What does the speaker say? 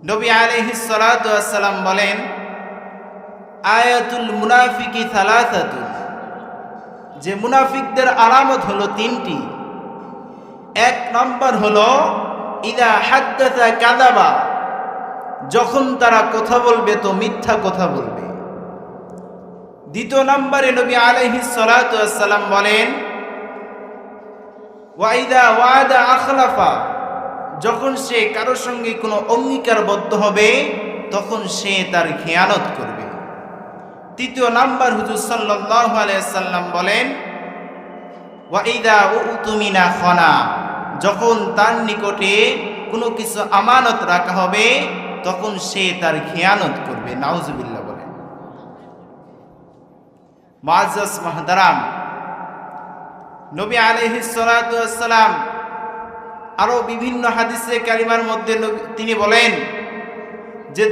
নবী আলাইহিস সালাতু ওয়াস সালাম বলেন, আয়াতুল মুনাফিকি সালাসাতুন, যে মুনাফিকদের আলামত হলো তিনটি। এক নম্বর হলো ইদা হাদ্দাসা কাযাবা, যখন তারা কথা বলবে তো মিথ্যা কথা বলবে। দ্বিতীয় নম্বরে নবী আলাইহিস সালাতু ওয়াস সালাম বলেন, ওয়া ইদা ওয়াদা আখলাফা, যখন সে কারোর সঙ্গে কোনো অঙ্গীকারবদ্ধ হবে তখন সে তার খেয়ানত করবে। তৃতীয় নাম্বার হুজুর সাল্লাল্লাহু আলাইহি সাল্লাম বলেন, ওয়া ইদা উতুমিনা খানা, যখন তার নিকটে কোনো কিছু আমানত রাখা হবে তখন সে তার খেয়ানত করবে। নাউজুবিল্লাহ বলেন। মুআজ্জাজ মুহতারাম, নবী আলাইহিস সালাতু ওয়াস সালাম আরো বিভিন্ন হাদিসে কারিমার মধ্যে তিনি বলেন যে